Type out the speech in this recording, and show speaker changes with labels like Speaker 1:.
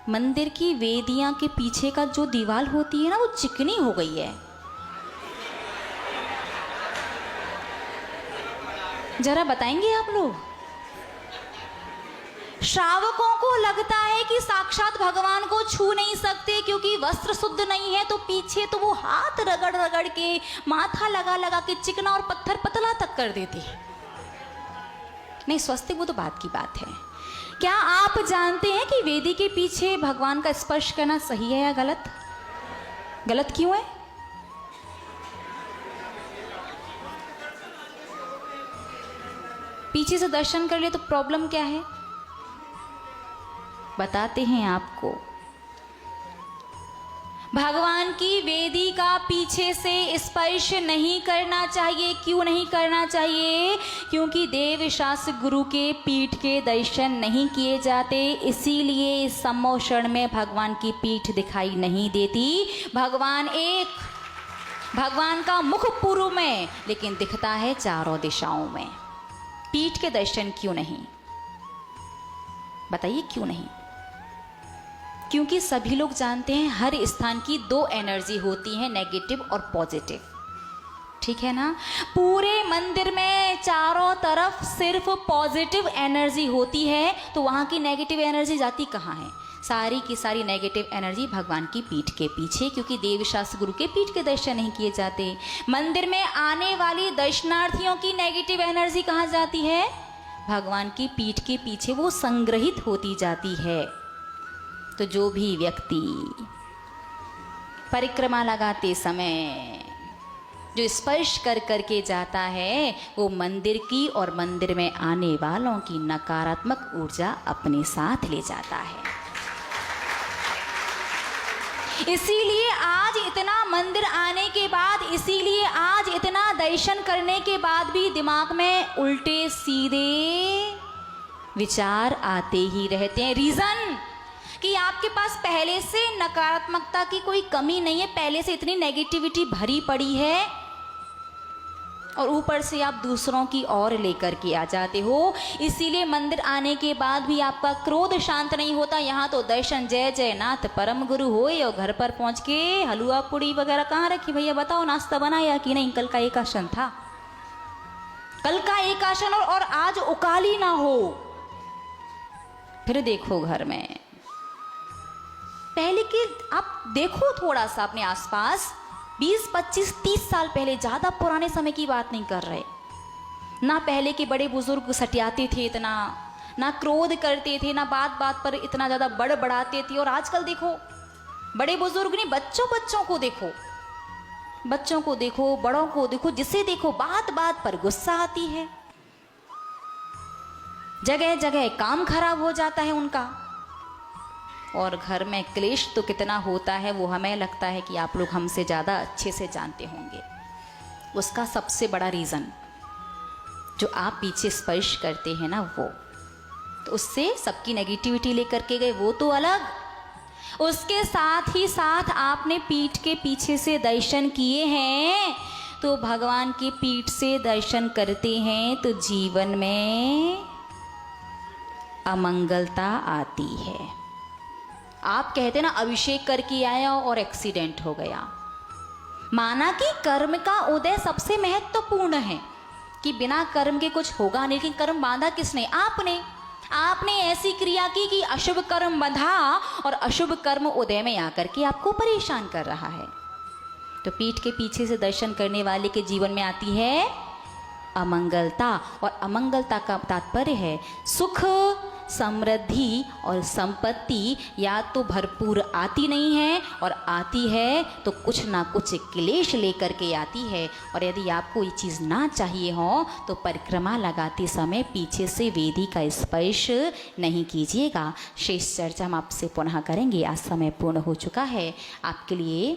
Speaker 1: मंदिर की वेदियां के पीछे का जो दीवार होती है ना, वो चिकनी हो गई है। जरा बताएंगे आप लोग? श्रावकों को लगता है कि साक्षात भगवान को छू नहीं सकते क्योंकि वस्त्र शुद्ध नहीं है, तो पीछे तो वो हाथ रगड़ रगड़ के, माथा लगा लगा के चिकना और पत्थर पतला तक कर देते हैं। नहीं, स्वस्तिक वो तो बात की बात है। क्या आप जानते हैं कि वेदी के पीछे भगवान का स्पर्श करना सही है या गलत? गलत क्यों है? पीछे से दर्शन कर लिए तो प्रॉब्लम क्या है? बताते हैं आपको। भगवान की वेदी का पीछे से स्पर्श नहीं करना चाहिए। क्यों नहीं करना चाहिए? क्योंकि देव शास्त्र गुरु के पीठ के दर्शन नहीं किए जाते, इसीलिए इस सम्मोह क्षण में भगवान की पीठ दिखाई नहीं देती। भगवान एक, भगवान का मुख पूर्व में, लेकिन दिखता है चारों दिशाओं में। पीठ के दर्शन क्यों नहीं? बताइए क्यों नहीं? क्योंकि सभी लोग जानते हैं हर स्थान की दो एनर्जी होती है, नेगेटिव और पॉजिटिव। ठीक है ना? पूरे मंदिर में चारों तरफ सिर्फ पॉजिटिव एनर्जी होती है, तो वहाँ की नेगेटिव एनर्जी जाती कहाँ है? सारी की सारी नेगेटिव एनर्जी भगवान की पीठ के पीछे, क्योंकि देवशास्त्र गुरु के पीठ के दर्शन नहीं किए जाते। मंदिर में आने वाली दर्शनार्थियों की नेगेटिव एनर्जी कहाँ जाती है? भगवान की पीठ के पीछे वो संग्रहित होती जाती है। तो जो भी व्यक्ति परिक्रमा लगाते समय जो स्पर्श कर करके जाता है, वो मंदिर की और मंदिर में आने वालों की नकारात्मक ऊर्जा अपने साथ ले जाता है। इसीलिए आज इतना मंदिर आने के बाद, इसीलिए आज इतना दर्शन करने के बाद भी दिमाग में उल्टे सीधे विचार आते ही रहते हैं। रीजन कि आपके पास पहले से नकारात्मकता की कोई कमी नहीं है, पहले से इतनी नेगेटिविटी भरी पड़ी है, और ऊपर से आप दूसरों की ओर लेकर के आ जाते हो। इसीलिए मंदिर आने के बाद भी आपका क्रोध शांत नहीं होता। यहाँ तो दर्शन जय जय नाथ परम गुरु होए, और घर पर पहुँच के हलवा पूड़ी वगैरह कहाँ रखी भैया? बताओ, नाश्ता बनाया कि नहीं? कल का एकादशन था, कल का एकादशन, और आज उकाली ना हो। फिर देखो घर में, पहले के आप देखो थोड़ा सा अपने आसपास, 20, 25, 30 साल पहले, ज़्यादा पुराने समय की बात नहीं कर रहे ना। पहले के बड़े बुजुर्ग सटियाते थे इतना, ना क्रोध करते थे, ना बात बात पर इतना ज़्यादा बड़बड़ाते थे। और आजकल देखो, बड़े बुजुर्ग नहीं, बच्चों को देखो, बच्चों को देखो, बड़ों को देखो, जिसे देखो बात बात पर गुस्सा आती है। जगह जगह काम खराब हो जाता है उनका, और घर में क्लेश तो कितना होता है वो हमें लगता है कि आप लोग हमसे ज़्यादा अच्छे से जानते होंगे। उसका सबसे बड़ा रीज़न जो आप पीछे स्पर्श करते हैं ना, वो तो उससे सबकी नेगेटिविटी लेकर के गए, वो तो अलग। उसके साथ ही साथ आपने पीठ के पीछे से दर्शन किए हैं, तो भगवान की पीठ से दर्शन करते हैं तो जीवन में अमंगलता आती है। आप कहते ना, अभिषेक करके आया और एक्सीडेंट हो गया। माना कि कर्म का उदय सबसे महत्वपूर्ण है, कि बिना कर्म के कुछ होगा नहीं, लेकिन कर्म बांधा किसने? आपने ऐसी क्रिया की कि अशुभ कर्म बंधा, और अशुभ कर्म उदय में आकर के आपको परेशान कर रहा है। तो पीठ के पीछे से दर्शन करने वाले के जीवन में आती है अमंगलता, और अमंगलता का तात्पर्य है सुख, समृद्धि और संपत्ति या तो भरपूर आती नहीं है, और आती है तो कुछ ना कुछ क्लेश लेकर के आती है। और यदि आपको ये चीज़ ना चाहिए हो तो परिक्रमा लगाते समय पीछे से वेदी का स्पर्श नहीं कीजिएगा। शेष चर्चा हम आपसे पुनः करेंगे। आज समय पूर्ण हो चुका है। आपके लिए